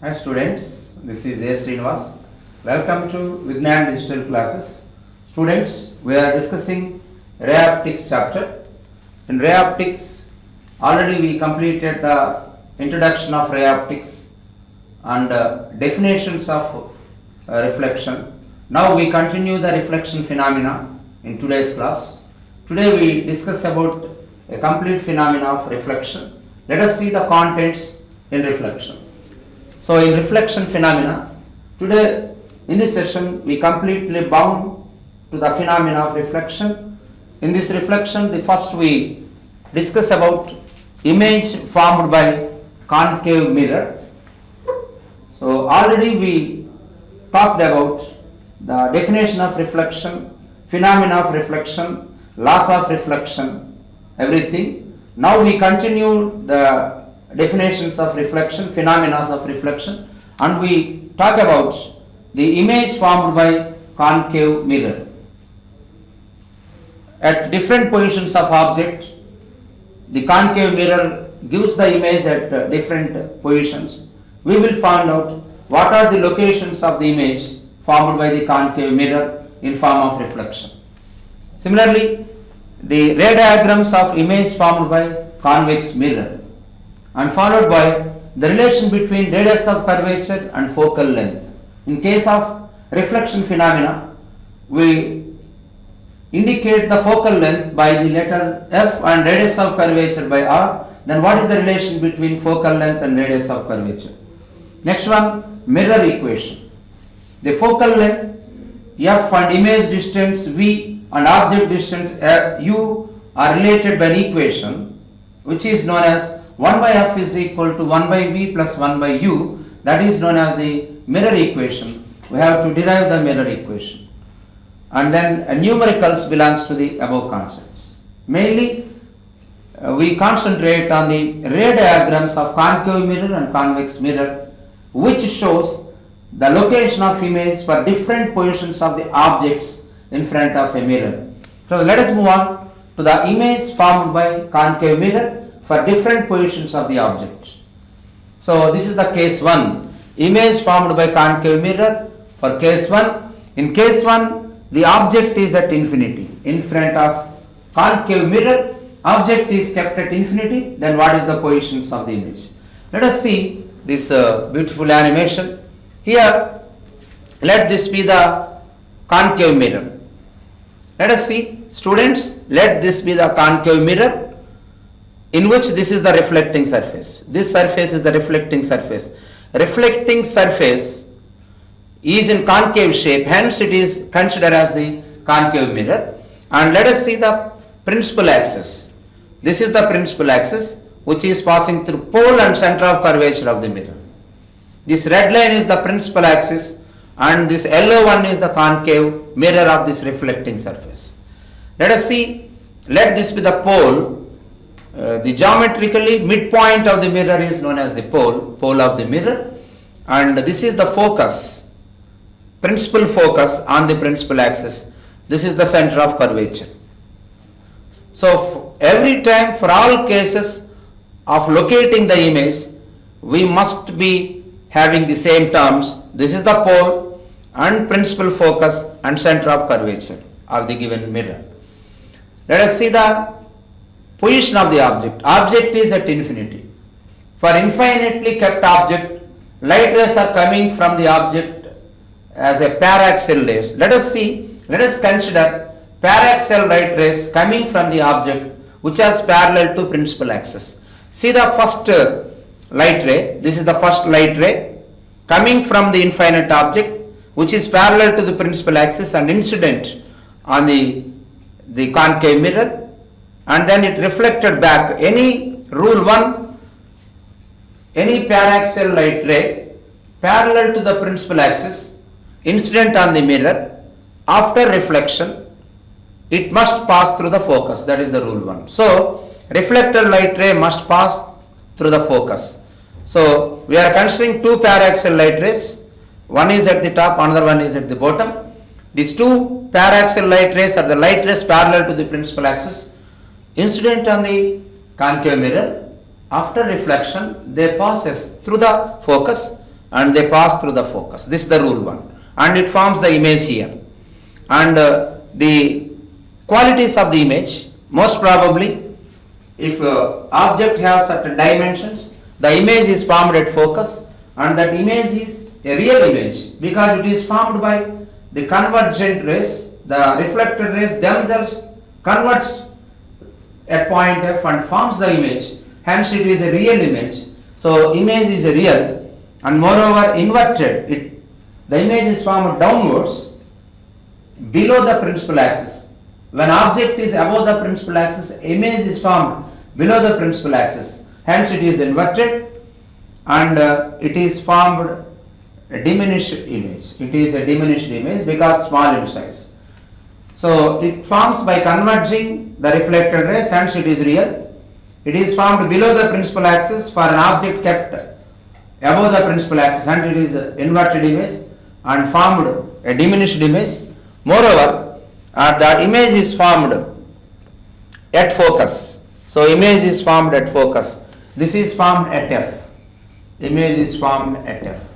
Hi students, this is A. Srinivas. Welcome to Vignan Digital Classes. Students, we are discussing ray optics chapter. In ray optics, already we completed the introduction of ray optics and definitions of reflection. Now we continue the reflection phenomena in today's class. Today we discuss about a complete phenomena of reflection. Let us see the contents in reflection. So in reflection phenomena, today in this session we completely bound to the phenomena of reflection. In this reflection, the first we discuss about image formed by concave mirror. So already we talked about the definition of reflection, phenomena of reflection, laws of reflection, everything. Now we continue the definitions of reflection, phenomena of reflection, and we talk about the image formed by concave mirror. At different positions of object, the concave mirror gives the image at different positions. We will find out what are the locations of the image formed by the concave mirror in form of reflection. Similarly, the ray diagrams of image formed by convex mirror, and followed by the relation between radius of curvature and focal length. In case of reflection phenomena, we indicate the focal length by the letter F and radius of curvature by R. Then what is the relation between focal length and radius of curvature? Next one, mirror equation. The focal length F and image distance V and object distance U are related by an equation which is known as 1 by F is equal to 1 by V plus 1 by U, that is known as the mirror equation. We have to derive the mirror equation. And then numericals belongs to the above concepts. Mainly we concentrate on the ray diagrams of concave mirror and convex mirror, which shows the location of image for different positions of the objects in front of a mirror. So let us move on to the image formed by concave mirror for different positions of the object. So this is the case 1, image formed by concave mirror for case 1. In case 1, the object is at infinity. In front of concave mirror, object is kept at infinity, then what is the positions of the image? Let us see this beautiful animation. Here, let this be the concave mirror. Let us see, students, let this be the concave mirror, in which this is the reflecting surface. This surface is the reflecting surface. Reflecting surface is in concave shape, hence it is considered as the concave mirror. And let us see the principal axis. This is the principal axis which is passing through pole and center of curvature of the mirror. This red line is the principal axis and this yellow one is the concave mirror of this reflecting surface. Let us see, let this be the pole. The geometrically midpoint of the mirror is known as the pole of the mirror, and this is the focus, principal focus on the principal axis. This is the center of curvature. So every time, for all cases of locating the image, we must be having the same terms. This is the pole and principal focus and center of curvature of the given mirror. Let us see the position of the object. Object is at infinity. For infinitely kept object, light rays are coming from the object as a paraxial rays. Let us see, let us consider paraxial light rays coming from the object which is parallel to principal axis. See the first light ray, this is the first light ray coming from the infinite object which is parallel to the principal axis and incident on the concave mirror, and then it reflected back. Any rule 1, any paraxial light ray parallel to the principal axis incident on the mirror, after reflection it must pass through the focus, that is the rule 1. So reflected light ray must pass through the focus. So we are considering two paraxial light rays, one is at the top, another one is at the bottom. These two paraxial light rays are the light rays parallel to the principal axis incident on the concave mirror. After reflection they passes through the focus and they pass through the focus. This is the rule 1. And it forms the image here. And the qualities of the image, most probably, if object has certain dimensions, the image is formed at focus, and that image is a real image because it is formed by the convergent rays. The reflected rays themselves converge at point F and forms the image. Hence, it is a real image. So, image is a real, and moreover inverted. The image is formed downwards below the principal axis. When object is above the principal axis, image is formed below the principal axis. Hence, it is inverted, and it is formed a diminished image. It is a diminished image because small in size. So, it forms by converging the reflected rays, hence it is real. It is formed below the principal axis for an object kept above the principal axis, and it is inverted image and formed a diminished image. Moreover, the image is formed at focus. So, image is formed at focus. This is formed at F. Image is formed at F.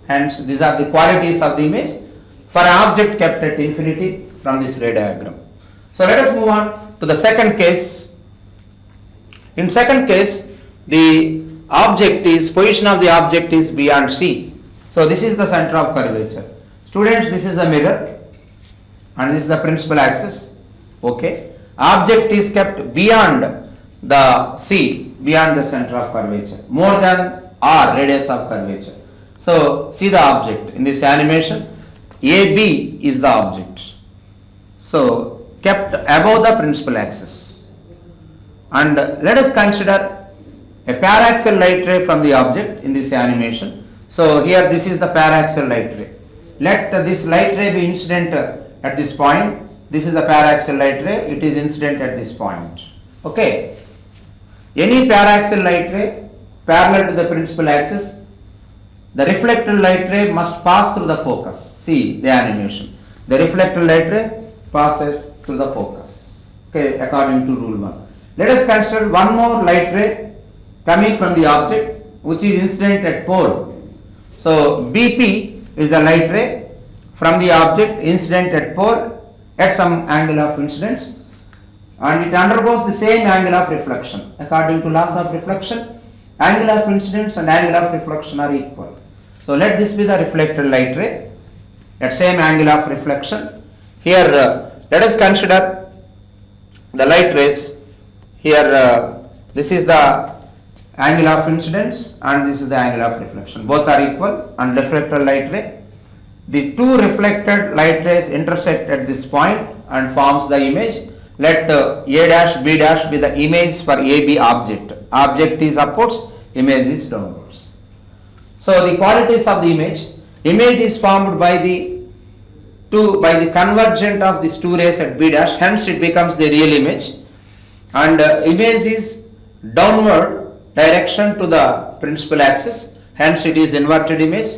Hence, these are the qualities of the image for an object kept at infinity from this ray diagram. So, let us move on to the second case. In second case, the position of the object is beyond C. So, this is the center of curvature. Students, this is a mirror and this is the principal axis. Okay. Object is kept beyond the C, beyond the center of curvature, more than R, radius of curvature. So, see the object in this animation. AB is the object. So, kept above the principal axis. And let us consider a paraxial light ray from the object in this animation. So, here this is the paraxial light ray. Let this light ray be incident at this point. This is the paraxial light ray. It is incident at this point. Okay. Any paraxial light ray parallel to the principal axis, the reflected light ray must pass through the focus. See the animation. The reflected light ray passes through the focus. Okay, according to rule 1. Let us consider one more light ray coming from the object which is incident at pole. So, BP is the light ray from the object incident at pole at some angle of incidence, and it undergoes the same angle of reflection. According to laws of reflection, angle of incidence and angle of reflection are equal. So, let this be the reflected light ray at same angle of reflection. Here, let us consider the light rays. Here, this is the angle of incidence and this is the angle of reflection. Both are equal, and reflected light ray. The two reflected light rays intersect at this point and forms the image. Let A dash B dash be the image for AB object. Object is upwards, image is downwards. So, the qualities of the image. Image is formed by the convergent of these two rays at B dash. Hence, it becomes the real image. And image is downward direction to the principal axis, hence it is inverted image,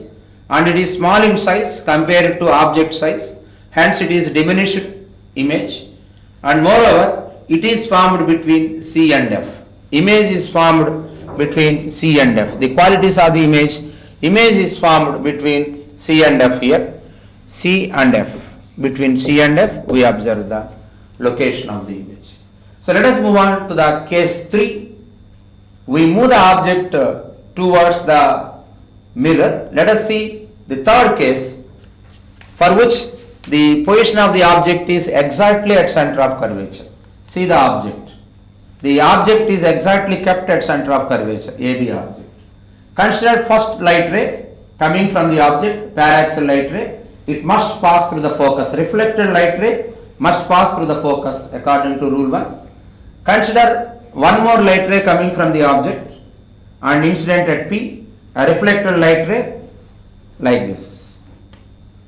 and it is small in size compared to object size, hence it is diminished image, and moreover it is formed between C and F. Image is formed between C and F. The qualities of the image is formed between C and F here. C and F. Between C and F we observe the location of the image. So, let us move on to the case 3. We move the object towards the mirror. Let us see the third case for which the position of the object is exactly at center of curvature. See the object. The object is exactly kept at center of curvature, AB object. Consider first light ray coming from the object, paraxial light ray. It must pass through the focus. Reflected light ray must pass through the focus according to rule 1. Consider one more light ray coming from the object and incident at P, a reflected light ray like this.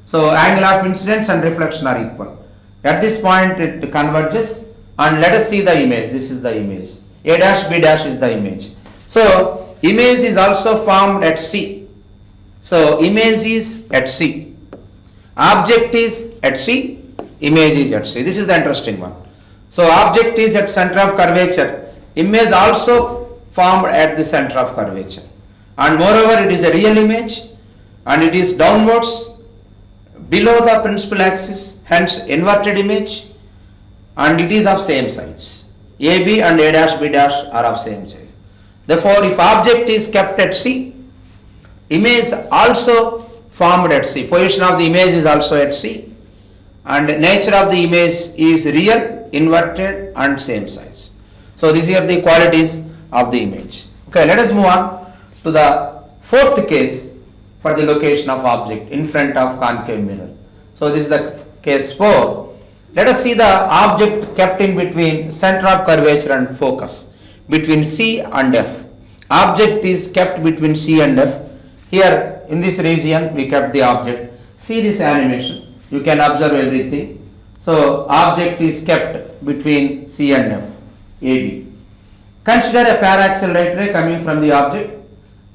So, angle of incidence and reflection are equal. At this point it converges, and let us see the image. This is the image. A dash B dash is the image. So, image is also formed at C. So, image is at C. Object is at C, image is at C. This is the interesting one. So, object is at center of curvature, image also formed at the center of curvature, and moreover it is a real image, and it is downwards below the principal axis, hence inverted image, and it is of same size. AB and A dash B dash are of same size. Therefore, if object is kept at C, image also formed at C, position of the image is also at C, and nature of the image is real, inverted and same size. So these are the qualities of the image. Okay, let us move on to the fourth case for the location of object in front of concave mirror. So this is the case 4. Let us see the object kept in between center of curvature and focus between C and F. Object is kept between C and F. Here in this region we kept the object. See this animation. You can observe everything. So object is kept between C and F, AB. Consider a paraxial light ray coming from the object.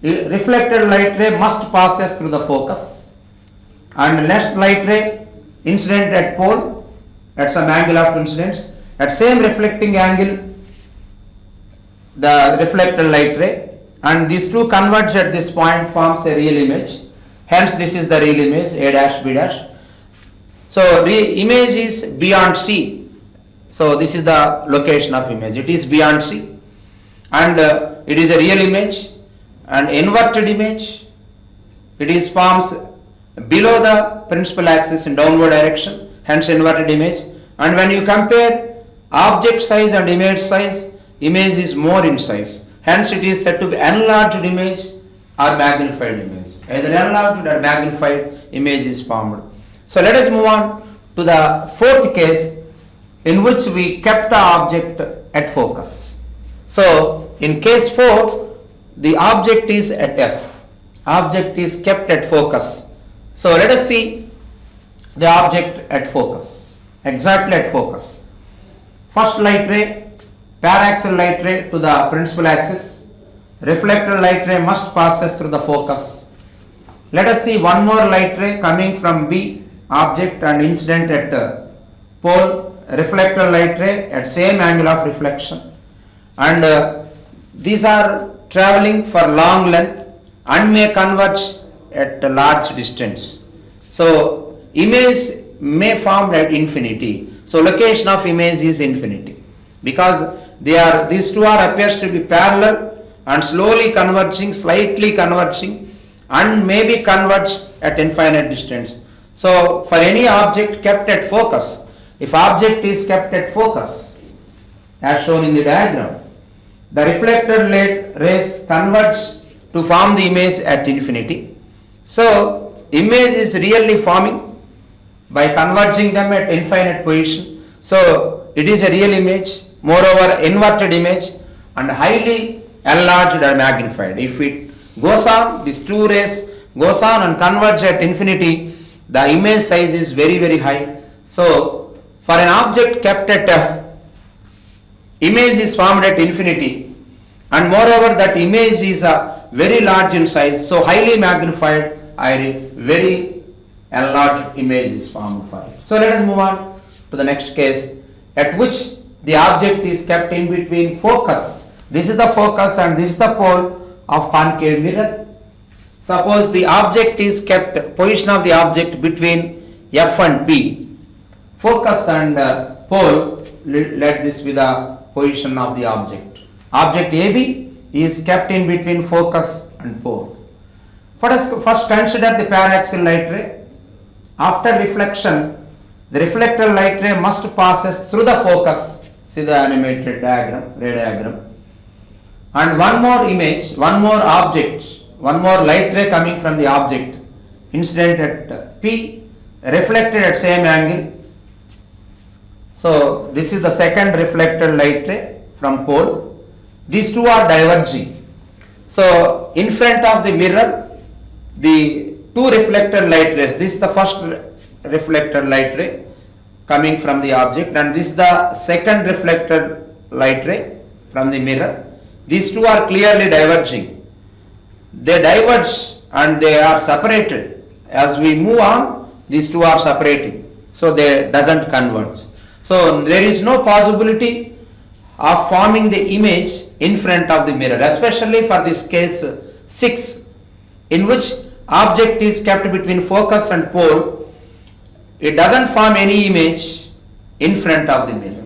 The reflected light ray must passes through the focus, and next light ray incident at pole at some angle of incidence, at same reflecting angle the reflected light ray, and these two converge at this point forms a real image. Hence this is the real image, A dash B dash. So image is beyond C. So this is the location of image. It is beyond C, and it is a real image and inverted image. It is forms below the principal axis in downward direction, hence inverted image. And when you compare object size and image size, image is more in size. Hence it is said to be enlarged image or magnified image. Either enlarged or magnified image is formed. So let us move on to the fourth case in which we kept the object at focus. So in case 4, the object is at F. Object is kept at focus. So let us see the object at focus, exactly at focus. First light ray, paraxial light ray to the principal axis. Reflected light ray must passes through the focus. Let us see one more light ray coming from B, object and incident at pole. Reflected light ray at same angle of reflection, and these are traveling for long length and may converge at a large distance. So image may form at infinity. So location of image is infinity, because these two are appears to be parallel and slowly converging, slightly converging, and may be converged at infinite distance. So for any object kept at focus, if object is kept at focus as shown in the diagram, the reflected light rays converge to form the image at infinity. So image is really forming by converging them at infinite position. So it is a real image, moreover inverted image, and highly enlarged or magnified. If it goes on, these two rays goes on and converge at infinity, the image size is very, very high. So for an object kept at F, image is formed at infinity, and moreover that image is very large in size, so highly magnified or very enlarged image is formed for it. So let us move on to the next case, at which the object is kept in between focus. This is the focus and this is the pole of concave mirror. Suppose the object is kept, position of the object between F and P. Focus and pole, let this be the position of the object. Object AB is kept in between focus and pole. Let us first consider the paraxial light ray. After reflection, the reflected light ray must passes through the focus. See the animated diagram, ray diagram. And one more image, one more object, one more light ray coming from the object, incident at P, reflected at same angle. So this is the second reflected light ray from pole. These two are diverging. So in front of the mirror, the two reflected light rays, this is the first reflected light ray coming from the object, and this is the second reflected light ray from the mirror. These two are clearly diverging. They diverge and they are separated. As we move on, these two are separating. So they doesn't converge. So there is no possibility of forming the image in front of the mirror, especially for this case 6, in which object is kept between focus and pole, it doesn't form any image in front of the mirror.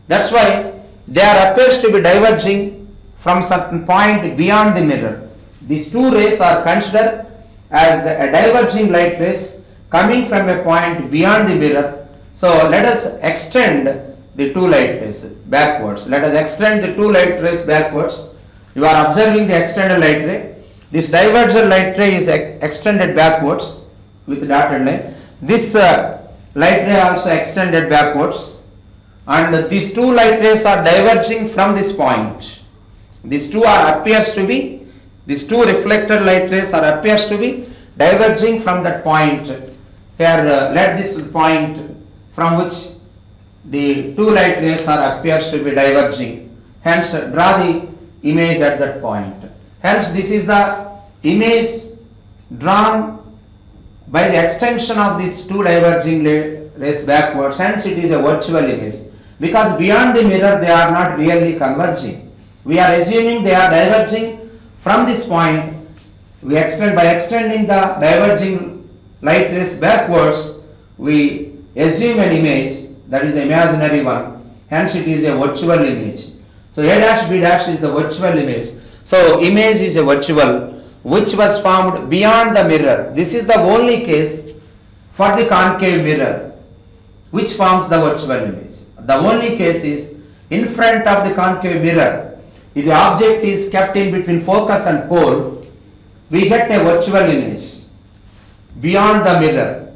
That's why there appears to be diverging from certain point beyond the mirror. These two rays are considered as a diverging light rays coming from a point beyond the mirror. So let us extend the two light rays backwards. Let us extend the two light rays backwards. You are observing the extended light ray. This divergent light ray is extended backwards with dotted line. This light ray also extended backwards, and these two light rays are diverging from this point. These two reflected light rays appears to be diverging from that point. Here let this point from which the two light rays appears to be diverging. Hence draw the image at that point. Hence this is the image drawn by the extension of these two diverging rays backwards. Hence it is a virtual image, because beyond the mirror they are not really converging. We are assuming they are diverging from this point. By extending the diverging light rays backwards, we assume an image that is an imaginary one. Hence it is a virtual image. So A dash B dash is the virtual image. So image is a virtual which was formed beyond the mirror. This is the only case for the concave mirror which forms the virtual image. The only case is in front of the concave mirror. If the object is kept in between focus and pole, we get a virtual image beyond the mirror,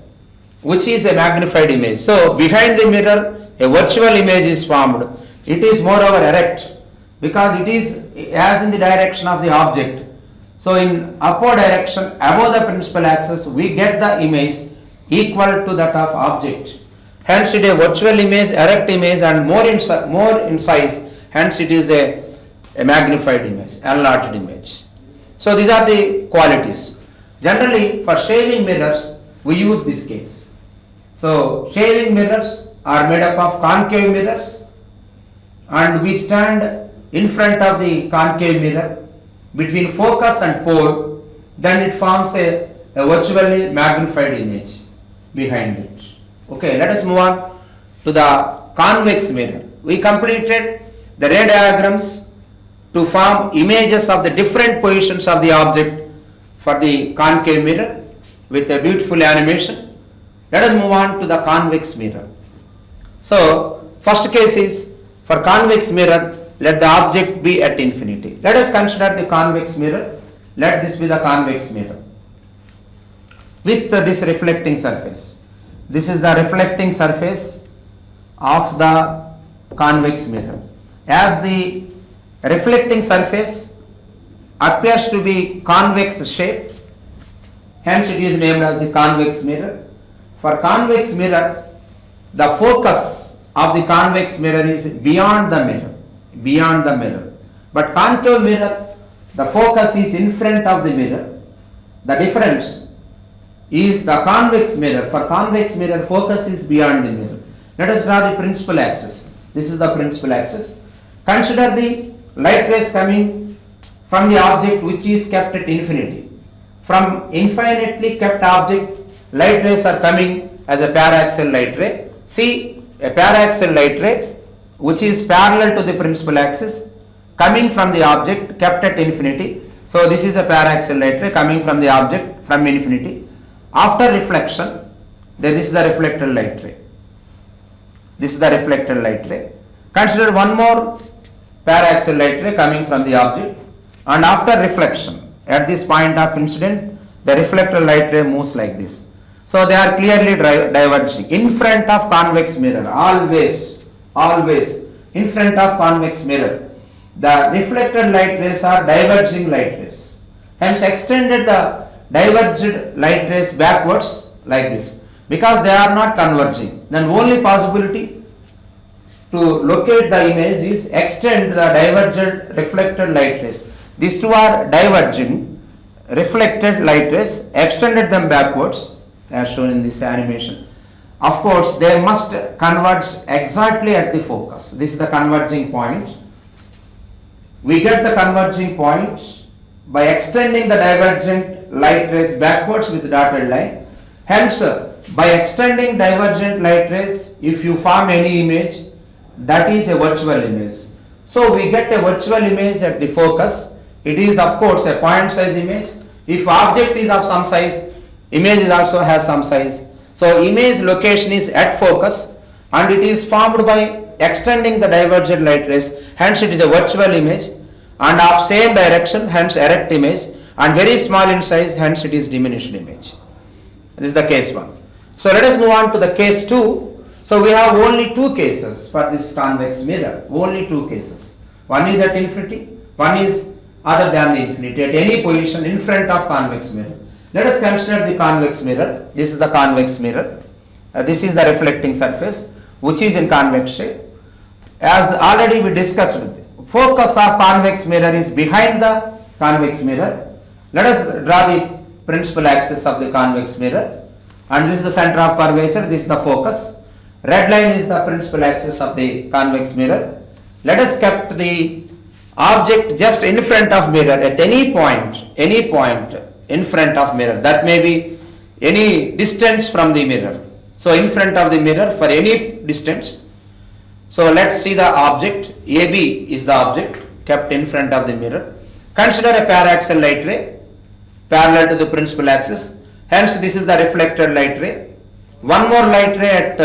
which is a magnified image. So behind the mirror a virtual image is formed. It is moreover erect because it is as in the direction of the object. So in upward direction above the principal axis we get the image equal to that of object. Hence it is a virtual image, erect image, and more in size. Hence it is a magnified image, enlarged image. So these are the qualities. Generally for shaving mirrors we use this case. So shaving mirrors are made up of concave mirrors, and we stand in front of the concave mirror between focus and pole, then it forms a virtually magnified image behind it. Okay, let us move on to the convex mirror. We completed the ray diagrams to form images of the different positions of the object for the concave mirror with a beautiful animation. Let us move on to the convex mirror. So first case is for convex mirror, let the object be at infinity. Let us consider the convex mirror. Let this be the convex mirror with this reflecting surface. This is the reflecting surface of the convex mirror. As the reflecting surface appears to be convex shape, hence it is named as the convex mirror. For convex mirror, the focus of the convex mirror is beyond the mirror. But concave mirror, the focus is in front of the mirror. The difference is the convex mirror. For convex mirror, focus is beyond the mirror. Let us draw the principal axis. This is the principal axis. Consider the light rays coming from the object which is kept at infinity. From infinitely kept object, light rays are coming as a paraxial light ray. See, a paraxial light ray which is parallel to the principal axis coming from the object kept at infinity. So this is a paraxial light ray coming from the object from infinity. After reflection, this is the reflected light ray. This is the reflected light ray. Consider one more paraxial light ray coming from the object, and after reflection at this point of incident, the reflected light ray moves like this. So they are clearly diverging in front of convex mirror. Always in front of convex mirror, the reflected light rays are diverging light rays. Hence extended the diverged light rays backwards like this, because they are not converging. Then only possibility to locate the image is extend the divergent reflected light rays. These two are diverging reflected light rays, extended them backwards as shown in this animation. Of course they must converge exactly at the focus. This is the converging point. We get the converging point by extending the divergent light rays backwards with dotted line. Hence, by extending divergent light rays, if you form any image, that is a virtual image. So we get a virtual image at the focus. It is of course a point size image. If object is of some size, image also has some size. So image location is at focus and it is formed by extending the divergent light rays. Hence it is a virtual image and of same direction, hence erect image, and very small in size, hence it is diminished image. This is the case 1. So let us move on to the case 2. So we have only 2 cases for this convex mirror, only 2 cases. One is at infinity, one is other than the infinity, at any position in front of convex mirror. Let us consider the convex mirror. This is the convex mirror. This is the reflecting surface which is in convex shape. As already we discussed, focus of convex mirror is behind the convex mirror. Let us draw the principal axis of the convex mirror, and this is the center of curvature, this is the focus. Red line is the principal axis of the convex mirror. Let us keep the object just in front of mirror at any point in front of mirror. That may be any distance from the mirror. So in front of the mirror for any distance. So let's see the object. AB is the object kept in front of the mirror. Consider a paraxial light ray parallel to the principal axis. Hence this is the reflected light ray. One more light ray at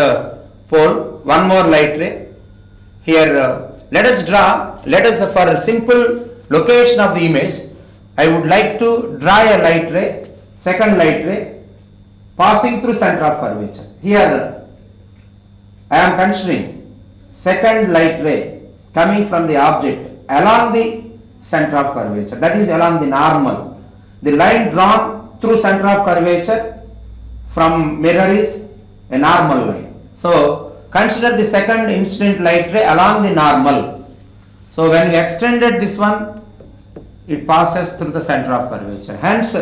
pole. One more light ray. Here let us for a simple location of the image, I would like to draw a light ray, second light ray passing through center of curvature. Here I am considering second light ray coming from the object along the center of curvature, that is along the normal. The line drawn through center of curvature from mirror is a normal line. So consider the second incident light ray along the normal. So when we extended this one, it passes through the center of curvature. Hence,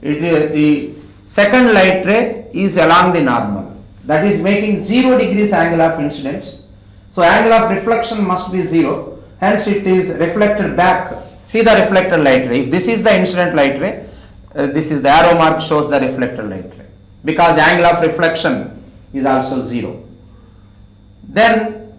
the second light ray is along the normal. That is making 0 degrees angle of incidence. So angle of reflection must be 0. Hence, it is reflected back. See the reflected light ray. If this is the incident light ray, this is the arrow mark shows the reflected light ray, because angle of reflection is also 0. Then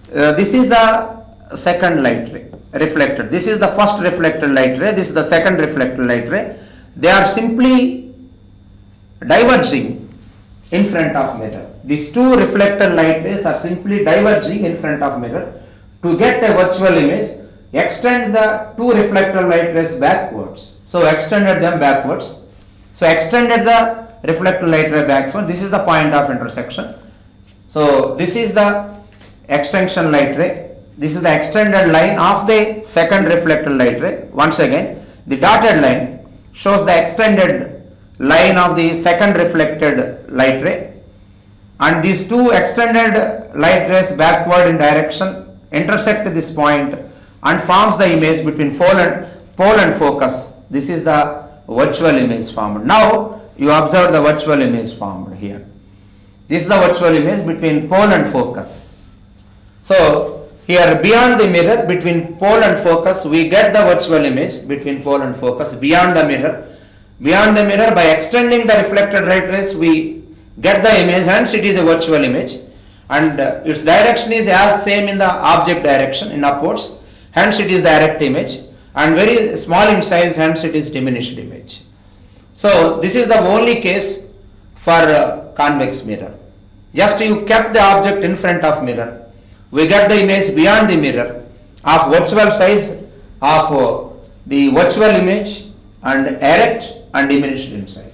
this is the second light ray reflected. This is the first reflected light ray. This is the second reflected light ray. They are simply diverging in front of mirror. These two reflected light rays are simply diverging in front of mirror. To get a virtual image, extend the two reflected light rays backwards. So extended them backwards. So extended the reflected light ray backwards. This is the point of intersection. So this is the extension light ray. This is the extended line of the second reflected light ray. Once again, the dotted line shows the extended line of the second reflected light ray, and these two extended light rays backward in direction intersect this point and forms the image between pole and focus. This is the virtual image formed. Now you observe the virtual image formed here. This is the virtual image between pole and focus. So here beyond the mirror, between pole and focus, we get the virtual image between pole and focus beyond the mirror. Beyond the mirror, by extending the reflected light rays, we get the image, hence it is a virtual image, and its direction is as same in the object direction in upwards, hence it is the direct image, and very small in size, hence it is diminished image. So this is the only case for convex mirror. Just you kept the object in front of mirror, we get the image beyond the mirror of virtual size of the virtual image and erect and diminished in size.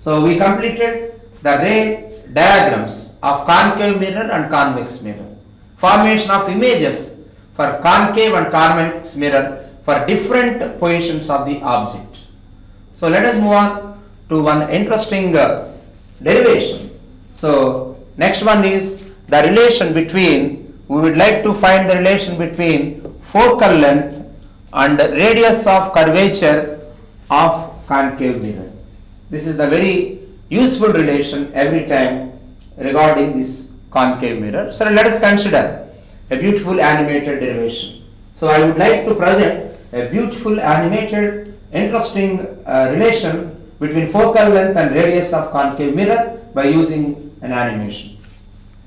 So we completed the ray diagrams of concave mirror and convex mirror. Formation of images for concave and convex mirror for different positions of the object. So let us move on to one interesting derivation. So next one is the relation between, we would like to find the relation between focal length and radius of curvature of concave mirror. This is the very useful relation every time regarding this concave mirror. So let us consider a beautiful animated derivation. So I would like to present a beautiful animated interesting relation between focal length and radius of concave mirror by using an animation.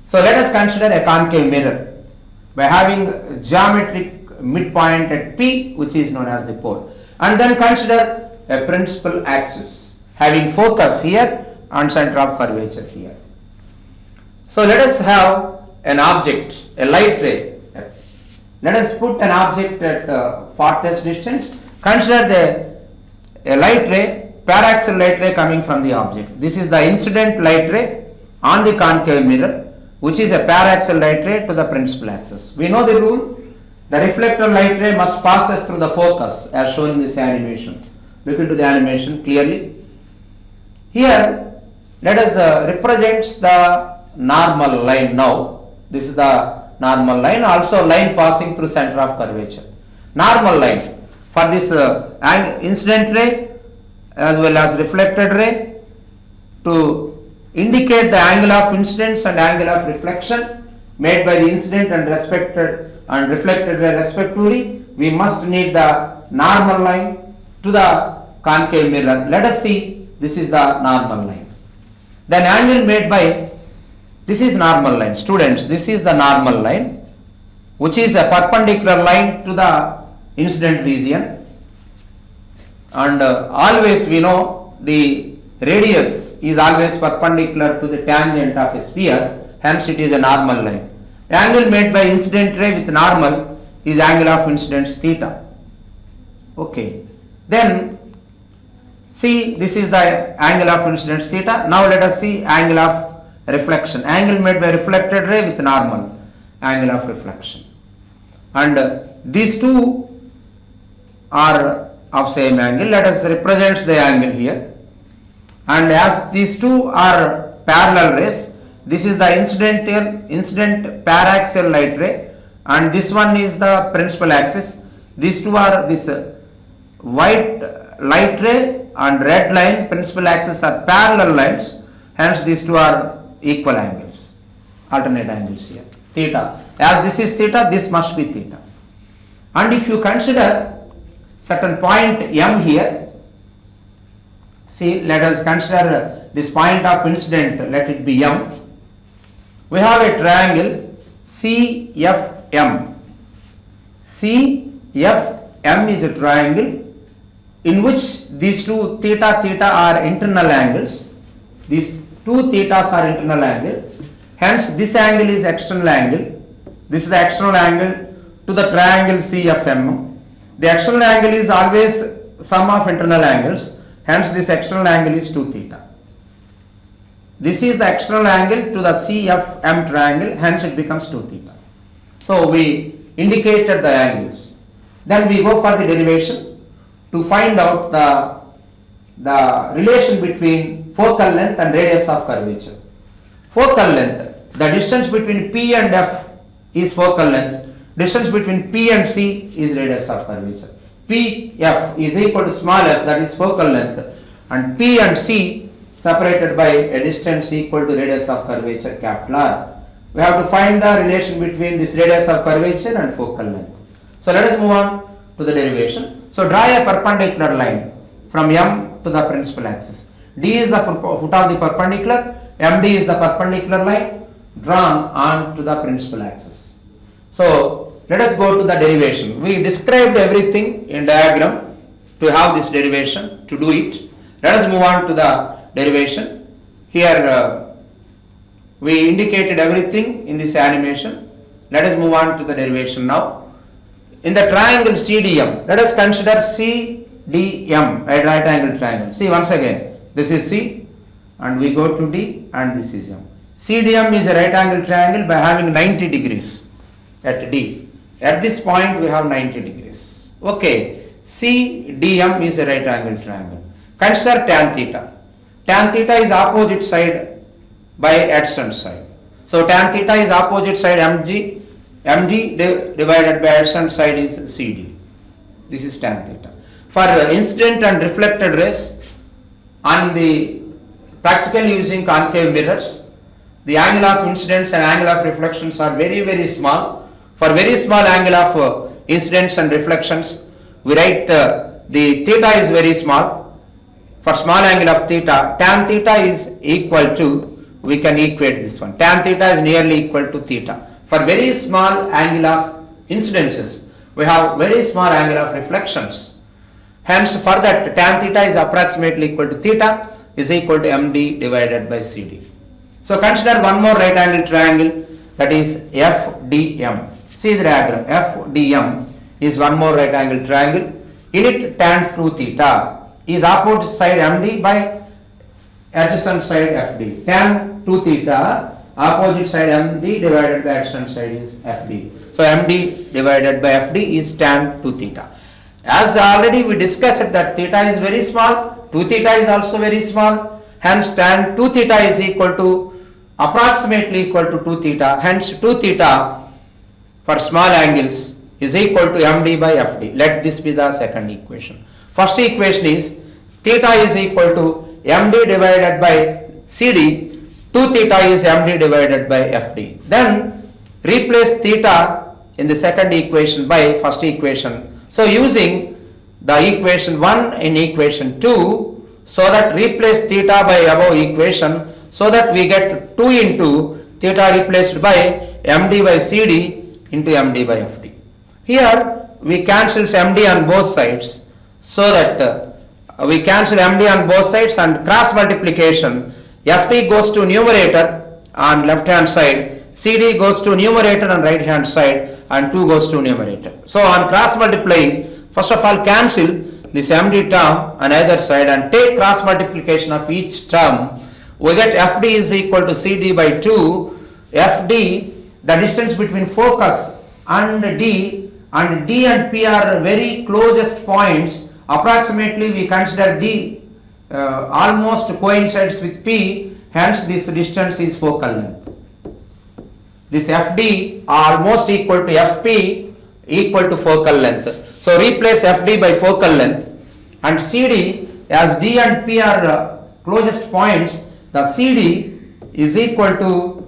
So let us consider a concave mirror by having geometric midpoint at P, which is known as the pole, and then consider a principal axis having focus here and center of curvature here. So let us have an object, a light ray. Let us put an object at farthest distance. Consider a light ray, paraxial light ray coming from the object. This is the incident light ray on the concave mirror, which is a paraxial light ray to the principal axis. We know the rule. The reflector light ray must pass through the focus as shown in this animation. Look into the animation clearly. Here, let us represent the normal line now. This is the normal line, also line passing through center of curvature. Normal line for this incident ray as well as reflected ray to indicate the angle of incidence and angle of reflection made by the incident and reflected ray respectively. We must need the normal line to the concave mirror. Let us see, this is the normal line. Then angle made by, this is normal line. Students, this is the normal line, which is a perpendicular line to the incident region. And always we know the radius is always perpendicular to the tangent of a sphere, hence it is a normal line. The angle made by incident ray with normal is angle of incidence theta. Okay. Then see, this is the angle of incidence theta. Now let us see angle of reflection. Angle made by reflected ray with normal, angle of reflection. And these two are of same angle. Let us represent the angle here. And as these two are parallel rays, this is the incident paraxial light ray, and this one is the principal axis. These two are this white light ray and red line principal axis are parallel lines, hence these two are equal angles, alternate angles here. Theta, as this is theta, this must be theta. And if you consider certain point M here, see, let us consider this point of incident, let it be M. We have a triangle CFM. CFM is a triangle in which these two theta are internal angles. These two thetas are internal angle. Hence, this angle is external angle. This is the external angle to the triangle CFM. The external angle is always sum of internal angles. Hence, this external angle is 2 theta. This is the external angle to the CFM triangle. Hence, it becomes 2 theta. So, we indicated the angles. Then we go for the derivation to find out the relation between focal length and radius of curvature. Focal length, the distance between P and F is focal length. Distance between P and C is radius of curvature. PF is equal to small f, that is focal length, and P and C separated by a distance equal to radius of curvature capital R. We have to find the relation between this radius of curvature and focal length. So let us move on to the derivation. So draw a perpendicular line from M to the principal axis. D is the foot of the perpendicular, MD is the perpendicular line drawn on to the principal axis. So let us go to the derivation. We described everything in diagram to have this derivation, to do it. Let us move on to the derivation. Here we indicated everything in this animation. Let us move on to the derivation now. In the triangle CDM, let us consider CDM, a right angle triangle. See, once again, this is C and we go to D and this is M. CDM is a right angle triangle by having 90 degrees at D. At this point we have 90 degrees. Okay, CDM is a right angle triangle. Consider tan theta. Tan theta is opposite side by adjacent side. So tan theta is opposite side MG. MG divided by adjacent side is CD. This is tan theta. For incident and reflected rays on the practically using concave mirrors, the angle of incidence and angle of reflections are very, very small. For very small angle of incidence and reflections, we write the theta is very small. For small angle of theta, tan theta is equal to, we can equate this one. Tan theta is nearly equal to theta. For very small angle of incidences, we have very small angle of reflections. Hence, for that, tan theta is approximately equal to theta is equal to MD divided by CD. So, consider one more right angle triangle, that is FDM. See the diagram, FDM is one more right angle triangle. In it, tan 2 theta is opposite side MD by adjacent side FD. Tan 2 theta, opposite side MD divided by adjacent side is FD. So, MD divided by FD is tan 2 theta. As already we discussed that theta is very small, 2 theta is also very small, hence tan 2 theta is equal to approximately equal to 2 theta, hence 2 theta for small angles is equal to MD by FD. Let this be the second equation. First equation is theta is equal to MD divided by CD, 2 theta is MD divided by FD. Then replace theta in the second equation by first equation. So using the equation 1 in equation 2, so that replace theta by above equation, so that we get 2 into theta replaced by MD by CD into MD by FD. Here we cancel MD on both sides, so that we cancel MD on both sides and cross multiplication, FD goes to numerator on left hand side, CD goes to numerator on right hand side, and 2 goes to numerator. So on cross multiplying, first of all cancel this MD term on either side and take cross multiplication of each term. We get FD is equal to CD by 2. FD, the distance between focus and D and P are very closest points. Approximately we consider D almost coincides with P, hence this distance is focal length. This FD almost equal to FP equal to focal length. So replace FD by focal length, and CD, as D and P are closest points, the CD is equal to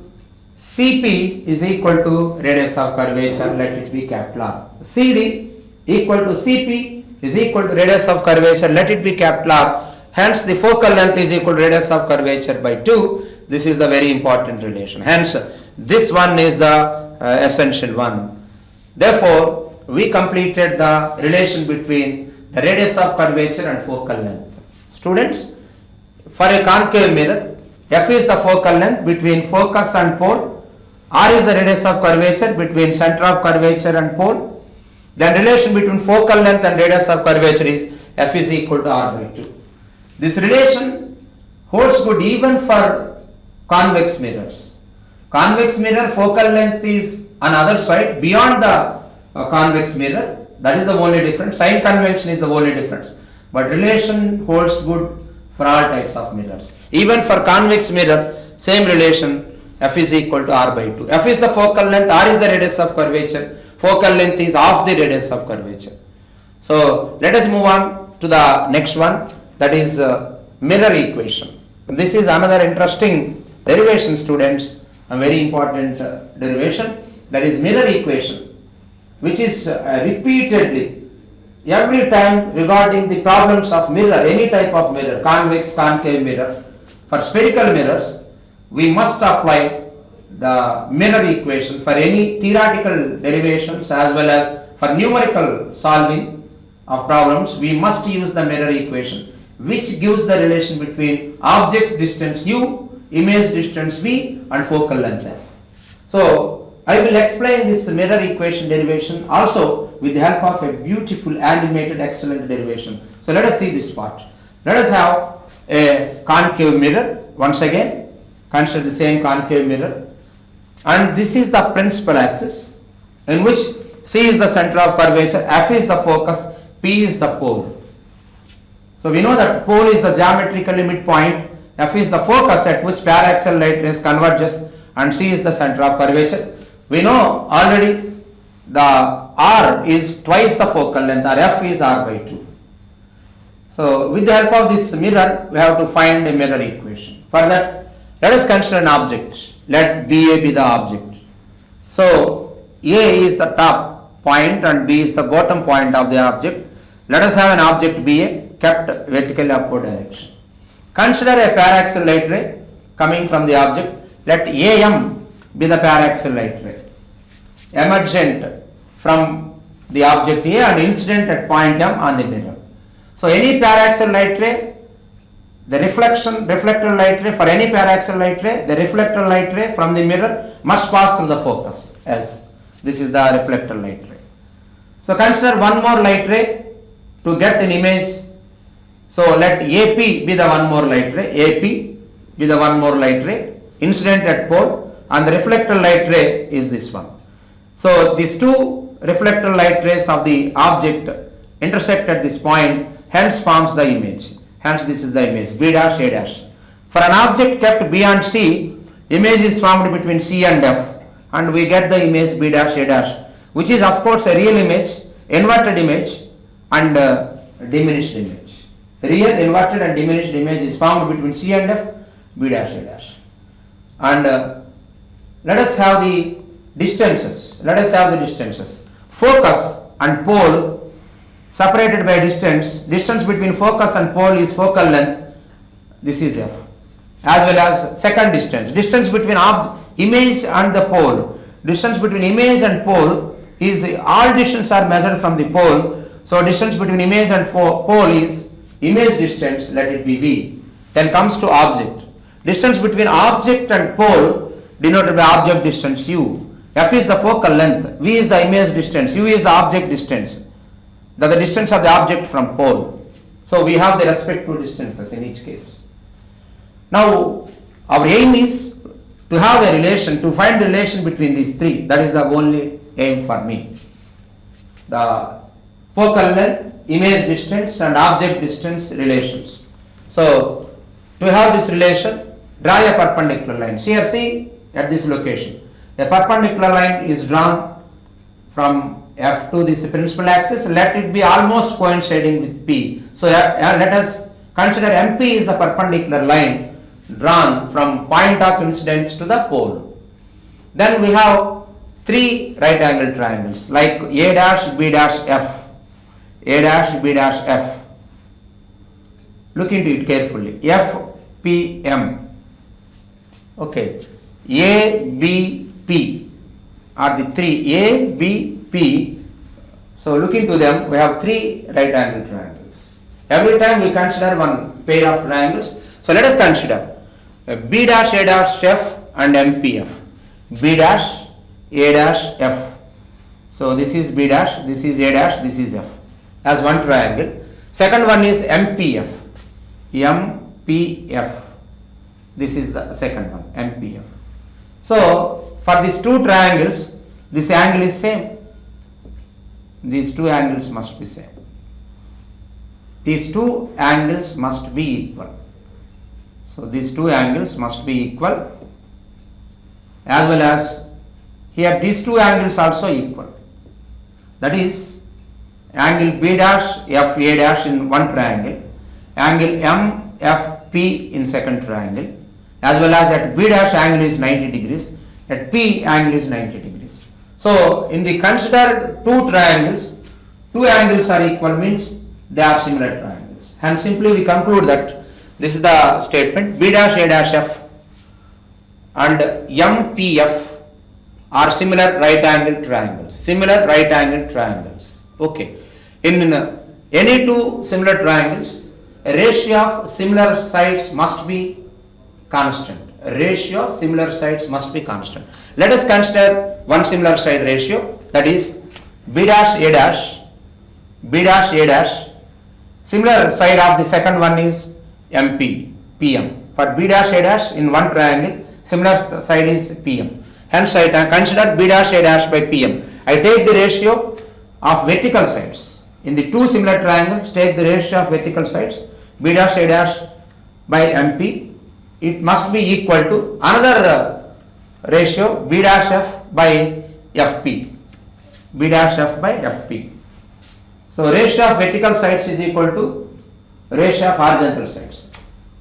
CP is equal to radius of curvature, let it be capital R. CD equal to CP is equal to radius of curvature, let it be capital R. Hence the focal length is equal to radius of curvature by 2. This is the very important relation. Hence this one is the essential one. Therefore, we completed the relation between the radius of curvature and focal length. Students, for a concave mirror, F is the focal length between focus and pole, R is the radius of curvature between center of curvature and pole. Then relation between focal length and radius of curvature is F is equal to R by 2. This relation holds good even for convex mirrors. Convex mirror focal length is on other side beyond the convex mirror, that is the only difference. Sign convention is the only difference, but relation holds good for all types of mirrors. Even for convex mirror, same relation, F is equal to R by 2. F is the focal length, R is the radius of curvature, focal length is half the radius of curvature. So let us move on to the next one, that is mirror equation. This is another interesting derivation, students, a very important derivation, that is mirror equation, which is repeatedly every time regarding the problems of mirror, any type of mirror, convex, concave mirror. For spherical mirrors, we must apply the mirror equation for any theoretical derivations as well as for numerical solving of problems. We must use the mirror equation, which gives the relation between object distance u, image distance v, and focal length f. So I will explain this mirror equation derivation also with the help of a beautiful animated excellent derivation. So let us see this part. Let us have a concave mirror. Once again, consider the same concave mirror, and this is the principal axis in which C is the center of curvature, F is the focus, P is the pole. So we know that pole is the geometrical midpoint, F is the focus at which paraxial light rays converges, and C is the center of curvature. We know already the R is twice the focal length, or F is R by 2. So with the help of this mirror, we have to find a mirror equation. For that, let us consider an object. Let BA be the object. So A is the top point and B is the bottom point of the object. Let us have an object BA kept vertically upward direction. Consider a paraxial light ray coming from the object. Let AM be the paraxial light ray emergent from the object A and incident at point M on the mirror. So any paraxial light ray, the reflector light ray, for any paraxial light ray, the reflector light ray from the mirror must pass through the focus, as this is the reflector light ray. So consider one more light ray to get an image. So let AP be the one more light ray, AP be the one more light ray, incident at pole, and the reflector light ray is this one. So these two reflector light rays of the object intersect at this point, hence forms the image. Hence this is the image, B dash A dash. For an object kept beyond C, image is formed between C and F, and we get the image B dash A dash, which is of course a real image, inverted image, and diminished image. Real, inverted and diminished image is formed between C and F, B dash A dash. And let us have the distances. Let us have the distances. Focus and pole separated by distance. Distance between focus and pole is focal length. This is F. As well as second distance. Distance between image and the pole. Distance between image and pole is, all distances are measured from the pole. So distance between image and pole is image distance, let it be V. Then comes to object. Distance between object and pole denoted by object distance U. F is the focal length, V is the image distance, U is the object distance, the distance of the object from pole. So we have the respective distances in each case. Now our aim is to have a relation, to find the relation between these three. That is the only aim for me. The focal length, image distance and object distance relations. So to have this relation, draw a perpendicular line. Here see at this location. A perpendicular line is drawn from F to this principal axis. Let it be almost coinciding with P. So let us consider MP is the perpendicular line drawn from point of incidence to the pole. Then we have three right angle triangles like A dash B dash F. A dash B dash F. Look into it carefully. F P M. Okay. A B P are the three. A B P. So look into them. We have three right angle triangles. Every time we consider one pair of triangles. So let us consider B dash A dash F and MPF. B dash A dash F. So this is B dash, this is A dash, this is F as one triangle. Second one is MPF. MPF. This is the second one, MPF. So for these two triangles, this angle is same. These two angles must be same. These two angles must be equal. So these two angles must be equal, as well as here these two angles also equal. That is angle B dash F A dash in one triangle, angle M F P in second triangle, as well as at B dash angle is 90 degrees, at P angle is 90 degrees. So in the considered two triangles, two angles are equal means they are similar triangles. And simply we conclude that this is the statement: B dash A dash F and MPF are similar right angle triangles. Similar right angle triangles. Okay. In any two similar triangles, a ratio of similar sides must be constant. A ratio of similar sides must be constant. Let us consider one similar side ratio, that is B dash A dash, B dash A dash. Similar side of the second one is MP, PM. For B dash A dash in one triangle, similar side is PM. Hence I consider B dash A dash by PM. I take the ratio of vertical sides. In the two similar triangles, take the ratio of vertical sides, B dash A dash by MP. It must be equal to another ratio, B dash F by FP. B dash F by FP. So ratio of vertical sides is equal to ratio of horizontal sides.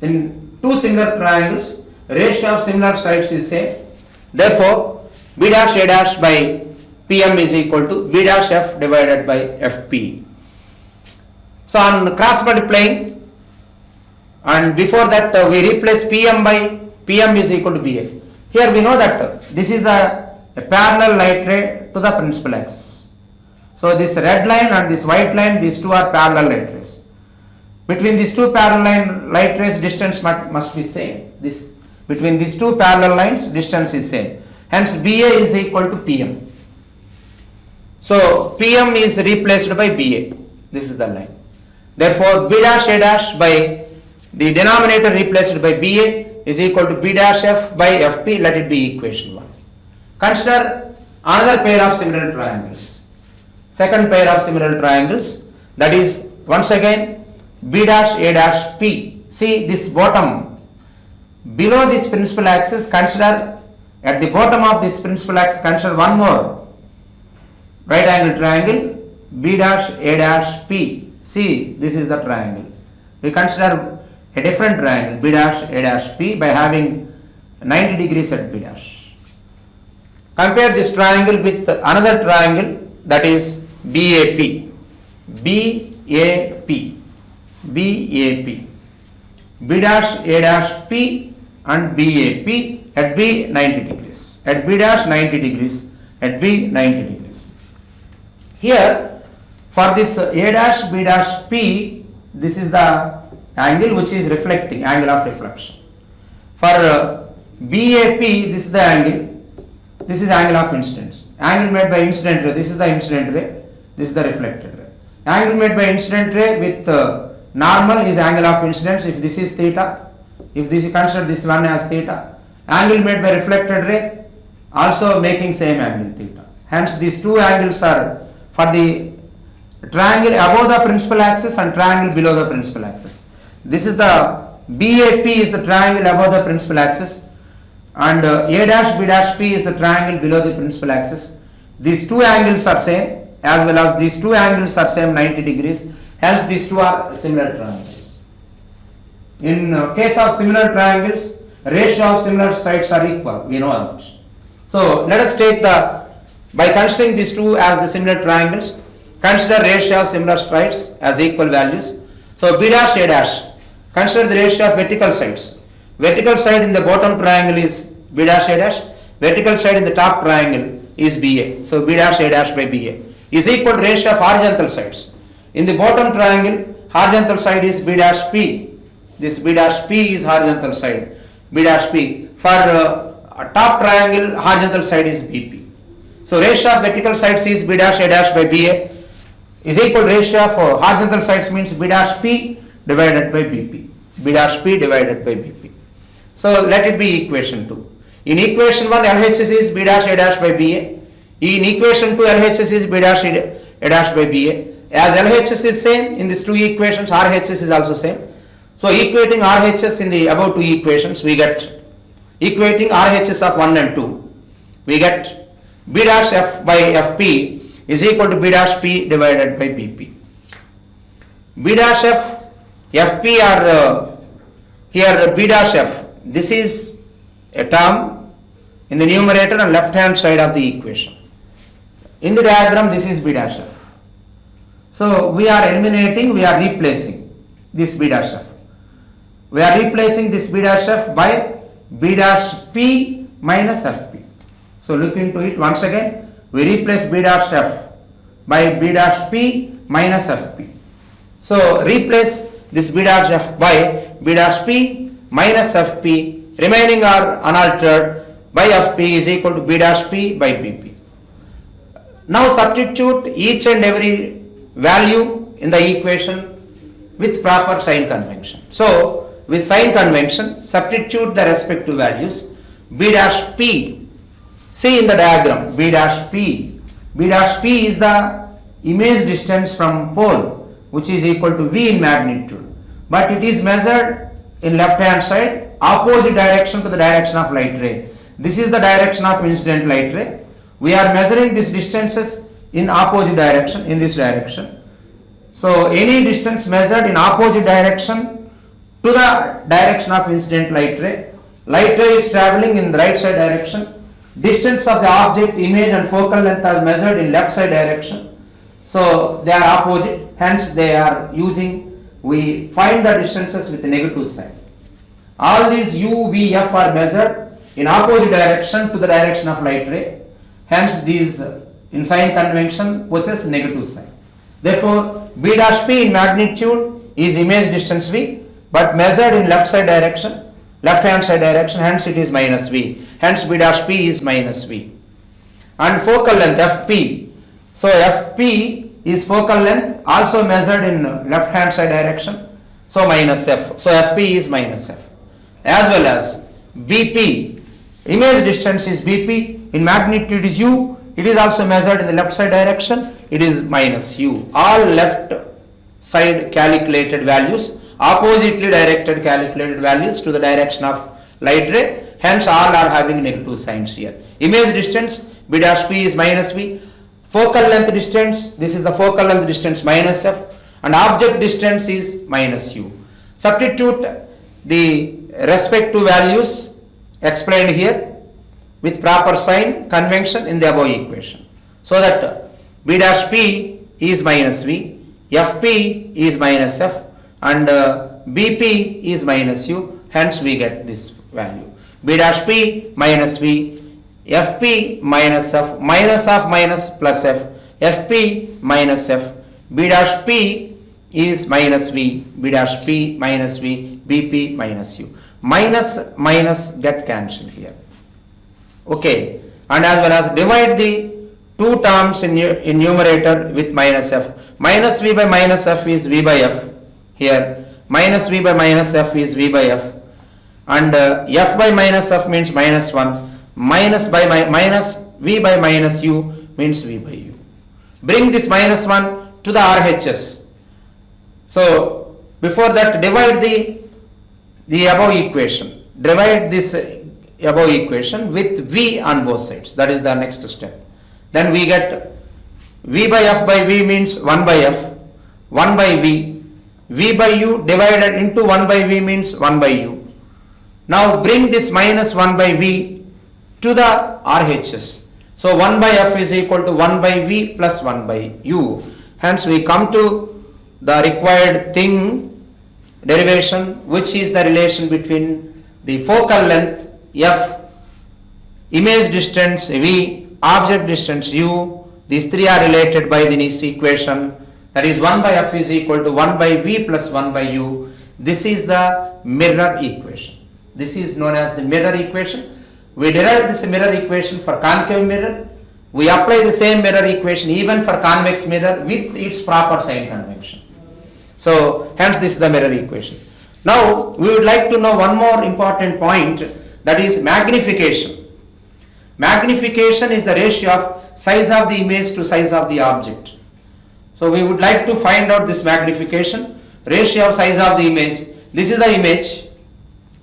In two similar triangles, ratio of similar sides is same. Therefore, B dash A dash by PM is equal to B dash F divided by FP. So on cross multiplying, and before that we replace PM by PM is equal to BA. Here we know that this is a parallel light ray to the principal axis. So this red line and this white line, these two are parallel light rays. Between these two parallel light rays, distance must be same. This between these two parallel lines, distance is same. Hence BA is equal to PM. So PM is replaced by BA. This is the line. Therefore B dash A dash by the denominator replaced by BA is equal to B dash F by FP. Let it be equation 1. Consider another pair of similar triangles. Second pair of similar triangles, that is once again B dash A dash P. See this bottom below this principal axis, consider at the bottom of this principal axis, consider one more right angle triangle B dash A dash P. See, this is the triangle. We consider a different triangle B dash A dash P by having 90 degrees at B dash. Compare this triangle with another triangle, that is BAP. BAP. BAP. B dash A dash P and BAP at B 90 degrees. At B dash 90 degrees. At B 90 degrees. Here for this A dash B dash P, this is the angle which is reflecting, angle of reflection. For BAP, this is the angle, this is angle of incidence. Angle made by incident ray, this is the incident ray, this is the reflected ray. Angle made by incident ray with normal is angle of incidence if this is theta, if this is consider this one as theta. Angle made by reflected ray also making same angle theta. Hence these two angles are for the triangle above the principal axis and triangle below the principal axis. This is the BAP is the triangle above the principal axis, and A dash B dash P is the triangle below the principal axis. These two angles are same, as well as these two angles are same 90 degrees. Hence these two are similar triangles. In case of similar triangles, ratio of similar sides are equal. We know that. So let us take by considering these two as the similar triangles, consider ratio of similar sides as equal values. So B dash A dash, consider the ratio of vertical sides. Vertical side in the bottom triangle is B dash A dash, vertical side in the top triangle is BA. So B dash A dash by BA is equal to ratio of horizontal sides. In the bottom triangle, horizontal side is B dash P. This B dash P is horizontal side, B dash P. For top triangle, horizontal side is BP. So ratio of vertical sides is B dash A dash by BA is equal to ratio of horizontal sides means B dash P divided by BP. B dash P divided by BP. So let it be equation 2. In equation 1, LHS is B dash A dash by BA. In equation 2, LHS is B dash A dash by BA. As LHS is same in these two equations, RHS is also same. So equating RHS in the above two equations, we get equating RHS of 1 and 2. We get B dash F by FP is equal to B dash P divided by BP. B dash F, FP are here B dash F. This is a term in the numerator and left hand side of the equation. In the diagram, this is B dash F. So we are eliminating, we are replacing this B dash F. We are replacing this B dash F by B dash P minus FP. So look into it once again. We replace B dash F by B dash P minus FP. So replace this B dash F by B dash P minus FP. Remaining are unaltered by FP is equal to B dash P by BP. Now substitute each and every value in the equation with proper sign convention. So with sign convention, substitute the respective values. B dash P, see in the diagram, B dash P. B dash P is the image distance from pole, which is equal to V in magnitude. But it is measured in left hand side, opposite direction to the direction of light ray. This is the direction of incident light ray. We are measuring these distances in opposite direction, in this direction. So any distance measured in opposite direction to the direction of incident light ray is traveling in the right side direction. Distance of the object, image and focal length are measured in left side direction. So they are opposite. hence they are using, we find the distances with the negative sign. All these U, V, F are measured in opposite direction to the direction of light ray, hence these in sign convention possess negative sign. Therefore, B dash P in magnitude is image distance V, but measured in left side direction, left hand side direction, hence it is minus V. Hence B dash P is minus V. And focal length FP. So FP is focal length also measured in left hand side direction. So minus F. So FP is minus F. As well as BP. Image distance is BP. In magnitude is U. It is also measured in the left side direction. It is minus U. All left side calculated values, oppositely directed calculated values to the direction of light ray. Hence all are having negative signs here. Image distance B dash P is minus V. Focal length distance, this is the focal length distance minus F, and object distance is minus U. Substitute the respective values explained here with proper sign convention in the above equation. So that B dash P is minus V, FP is minus F, and BP is minus U. Hence we get this value. B dash P minus V, FP minus F, minus of minus plus F, FP minus F, B dash P is minus V, B dash P minus V, BP minus U. Minus minus get cancelled here. Okay, and as well as divide the two terms in numerator with minus F. Minus V by minus F is V by F here. Minus V by minus F is V by F. And F by minus F means minus 1. Minus V by minus U means V by U. Bring this minus 1 to the RHS. So before that, divide the above equation. Divide this above equation with V on both sides. That is the next step. Then we get V by F by V means 1 by F, 1 by V. V by U divided into 1 by V means 1 by U. Now bring this minus 1 by V to the RHS. So 1 by F is equal to 1 by V plus 1 by U. Hence we come to the required thing, derivation, which is the relation between the focal length F, image distance V, object distance U. These three are related by this equation. That is 1 by F is equal to 1 by V plus 1 by U. This is the mirror equation. This is known as the mirror equation. We derived this mirror equation for concave mirror. We apply the same mirror equation even for convex mirror with its proper sign convention. So hence this is the mirror equation. Now we would like to know one more important point, that is magnification. Magnification is the ratio of size of the image to size of the object. So we would like to find out this magnification, ratio of size of the image. This is the image,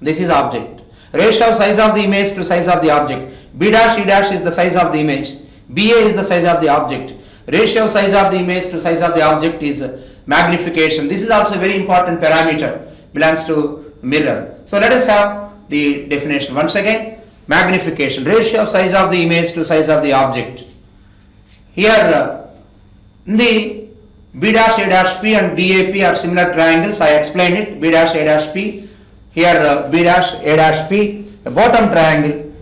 this is object. Ratio of size of the image to size of the object. B dash E dash is the size of the image. BA is the size of the object. Ratio of size of the image to size of the object is magnification. This is also a very important parameter, belongs to mirror. So let us have the definition once again. Magnification, ratio of size of the image to size of the object. Here the B dash A dash P and BAP are similar triangles. I explained it. B dash A dash P. Here B dash A dash P, the bottom triangle,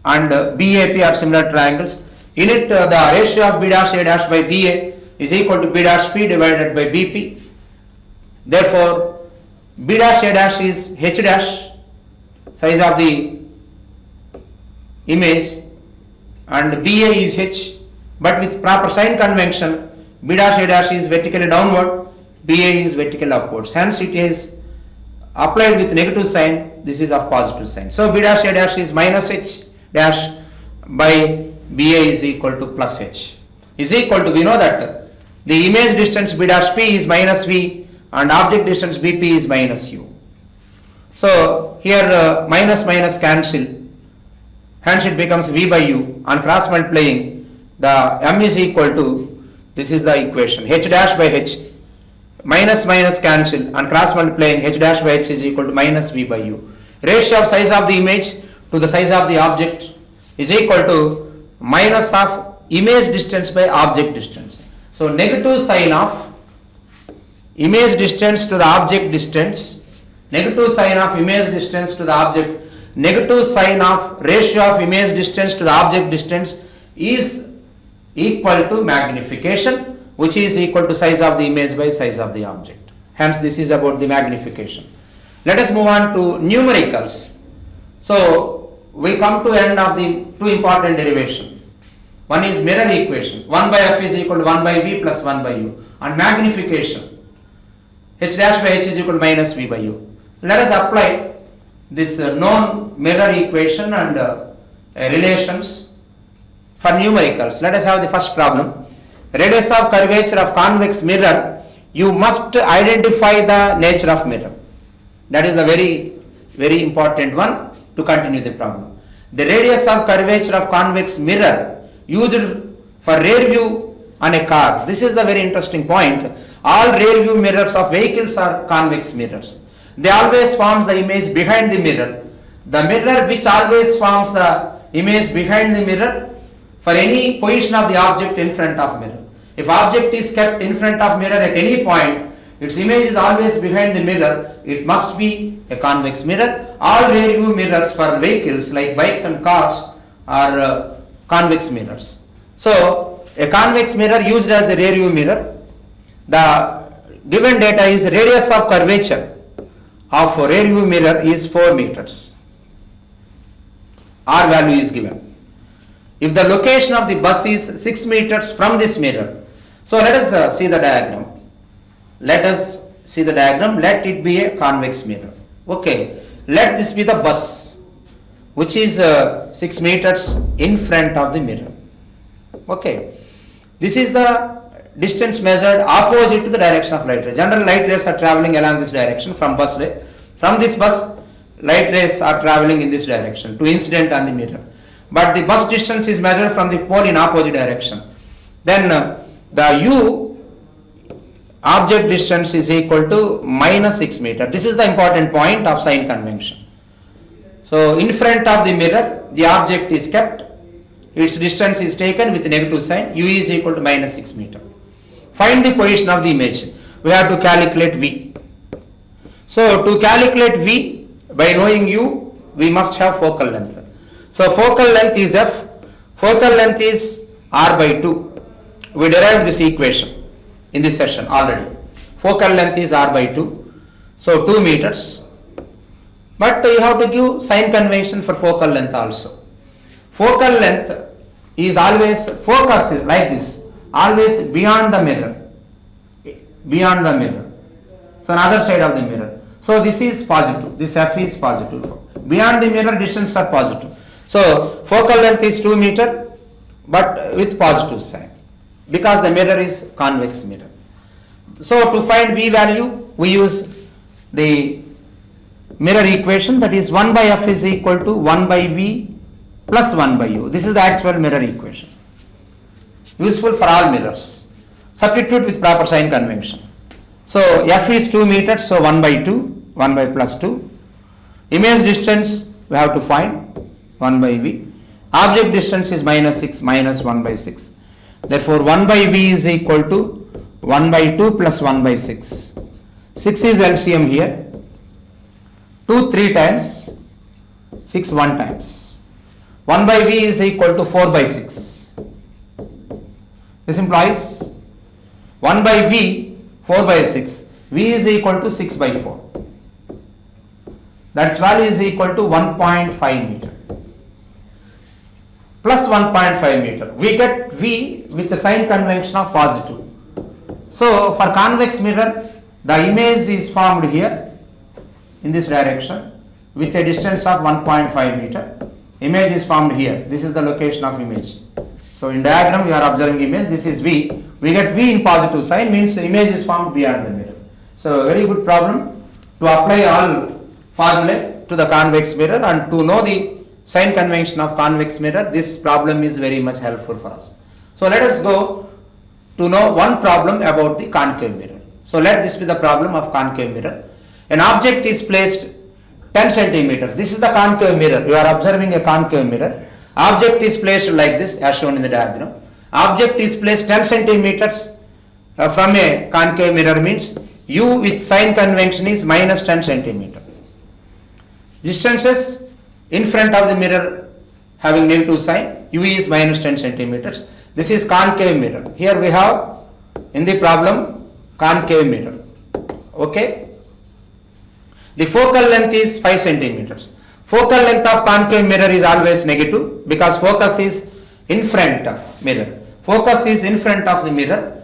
and BAP are similar triangles. In it the ratio of B dash A dash by BA is equal to B dash P divided by BP. Therefore B dash A dash is H dash, size of the image, and BA is H, but with proper sign convention B dash A dash is vertically downward, BA is vertically upwards. Hence it is applied with negative sign, this is of positive sign. So B dash A dash is minus H dash by BA is equal to plus H. Is equal to, we know that the image distance B dash P is minus V and object distance BP is minus U. So here minus minus cancel, hence it becomes V by U. On cross multiplying, the M is equal to, this is the equation, H dash by H. Minus minus cancel, and cross multiplying H dash by H is equal to minus V by U. Ratio of size of the image to the size of the object is equal to minus of image distance by object distance. So negative sign of image distance to the object distance, negative sign of image distance to the object, negative sign of ratio of image distance to the object distance is equal to magnification, which is equal to size of the image by size of the object. Hence, this is about the magnification. Let us move on to numericals. So, we come to end of the two important derivation. One is mirror equation. 1 by f is equal to 1 by v plus 1 by u. And magnification. H dash by h is equal to minus v by u. Let us apply this known mirror equation and relations for numericals. Let us have the first problem. Radius of curvature of convex mirror, you must identify the nature of mirror. That is the very important one to continue the problem. The radius of curvature of convex mirror used for rear view on a car. This is the very interesting point. All rear view mirrors of vehicles are convex mirrors. They always forms the image behind the mirror. The mirror which always forms the image behind the mirror for any position of the object in front of mirror. If object is kept in front of mirror at any point, its image is always behind the mirror, it must be a convex mirror. All rear view mirrors for vehicles like bikes and cars are convex mirrors. So, a convex mirror used as the rear view mirror. The given data is radius of curvature of rear view mirror is 4 meters. R value is given. If the location of the bus is 6 meters from this mirror, so let us see the diagram. Let us see the diagram. Let it be a convex mirror. Okay. Let this be the bus, which is 6 meters in front of the mirror. Okay. This is the distance measured opposite to the direction of light rays. General light rays are traveling along this direction from bus ray. From this bus, light rays are traveling in this direction to incident on the mirror. But the bus distance is measured from the pole in opposite direction. Then the u object distance is equal to minus 6 meter. This is the important point of sign convention. So in front of the mirror, the object is kept. Its distance is taken with negative sign. U is equal to minus 6 meter. Find the position of the image. We have to calculate V. So to calculate V, by knowing U, we must have focal length. So focal length is F. Focal length is R by 2. We derived this equation in this session already. Focal length is R by 2. So 2 meters. But you have to give sign convention for focal length also. Focal length is always, focus is like this, always beyond the mirror. Beyond the mirror. So another side of the mirror. So this is positive. This F is positive. Beyond the mirror distance are positive. So focal length is 2 meter but with positive sign because the mirror is convex mirror. So to find V value, we use the mirror equation, that is 1 by F is equal to 1 by V plus 1 by U. This is the actual mirror equation. Useful for all mirrors. Substitute with proper sign convention. So F is 2 meters, so 1 by 2, 1 by plus 2. Image distance we have to find, 1 by V. Object distance is minus 6 minus 1 by 6. Therefore 1 by V is equal to 1 by 2 plus 1 by 6. 6 is LCM here. 2 3 times, 6 1 times. 1 by V is equal to 4 by 6. This implies 1 by V 4 by 6. V is equal to 6 by 4. That's value is equal to 1.5 meter. Plus 1.5 meter. We get V with the sign convention of positive. So for convex mirror, the image is formed here in this direction with a distance of 1.5 meter. Image is formed here. This is the location of image. So in diagram you are observing image. This is V. We get V in positive sign, means the image is formed beyond the mirror. So very good problem to apply all formulae to the convex mirror and to know the sign convention of convex mirror. This problem is very much helpful for us. So let us go to know one problem about the concave mirror. So let this be the problem of concave mirror. An object is placed 10 centimeter. This is the concave mirror. You are observing a concave mirror. Object is placed like this as shown in the diagram. Object is placed 10 centimeters from a concave mirror, means U with sign convention is minus 10 centimeter. Distances in front of the mirror having negative sign, U is minus 10 centimeters. This is concave mirror. Here we have in the problem concave mirror. Okay. The focal length is 5 centimeters. Focal length of concave mirror is always negative because focus is in front of mirror. Focus is in front of the mirror.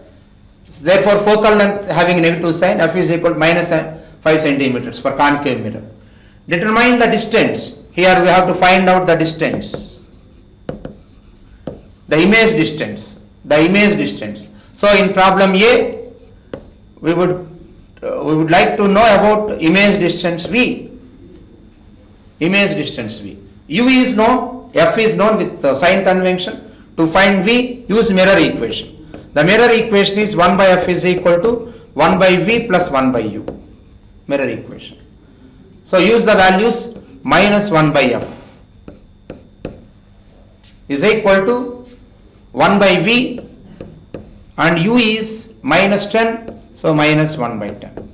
Therefore, focal length having negative sign, F is equal to minus 5 centimeters for concave mirror. Determine the distance. Here we have to find out the distance. The image distance. The image distance. So in problem A, we would like to know about image distance V. Image distance V. U is known, F is known with the sign convention. To find V, use mirror equation. The mirror equation is 1 by F is equal to 1 by V plus 1 by U. Mirror equation. So use the values minus 1 by F is equal to 1 by V and U is minus 10, so minus 1 by 10.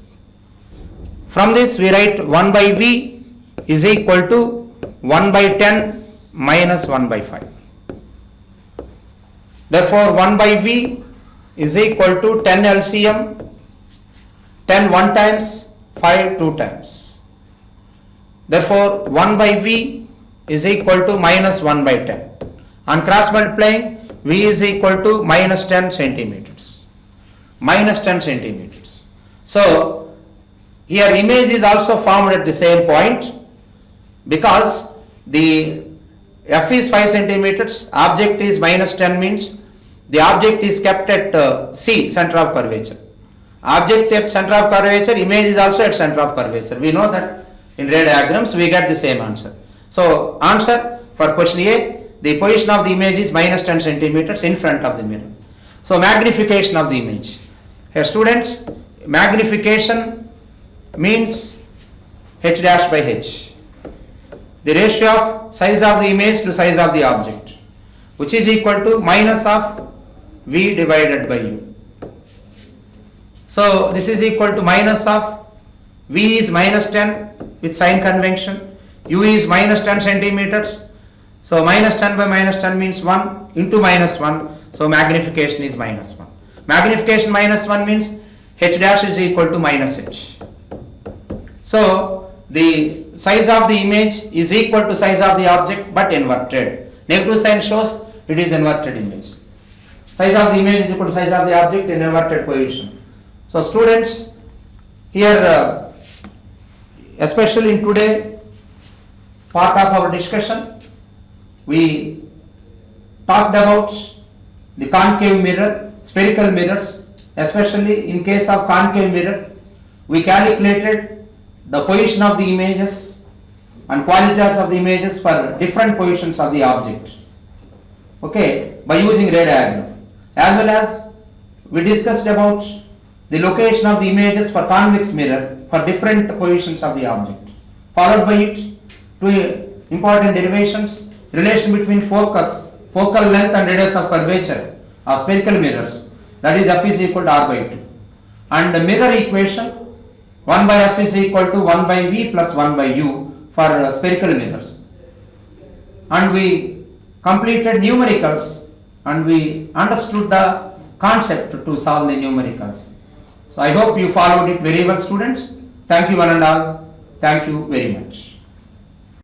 From this we write 1 by V is equal to 1 by 10 minus 1 by 5. Therefore 1 by V is equal to 10 LCM, 10 one times, 5 two times. Therefore 1 by V is equal to minus 1 by 10. On cross multiplying, V is equal to minus 10 centimeters. Minus 10 centimeters. So here image is also formed at the same point because the F is 5 centimeters, object is minus 10 means the object is kept at C, center of curvature. Object at center of curvature, image is also at center of curvature. We know that in ray diagrams we get the same answer. So answer for question A, the position of the image is minus 10 centimeters in front of the mirror. So magnification of the image. Here students, magnification means H dash by H. The ratio of size of the image to size of the object, which is equal to minus of V divided by U. So this is equal to minus of V is minus 10 with sign convention, U is minus 10 centimeters. So minus 10 by minus 10 means 1 into minus 1. So magnification is minus 1. Magnification minus 1 means H dash is equal to minus H. So the size of the image is equal to size of the object but inverted. Negative sign shows it is inverted image. Size of the image is equal to size of the object in inverted position. So students, here especially in today part of our discussion, we talked about the concave mirror, spherical mirrors. Especially in case of concave mirror, we calculated the position of the images and qualities of the images for different positions of the object, okay, by using ray diagram. As well as we discussed about the location of the images for convex mirror for different positions of the object. Followed by it, two important derivations, relation between focus, focal length and radius of curvature of spherical mirrors, that is F is equal to R by 2. And the mirror equation, 1 by F is equal to 1 by V plus 1 by U for spherical mirrors. And we completed numericals and we understood the concept to solve the numericals. So I hope you followed it very well, students. Thank you one and all. Thank you very much.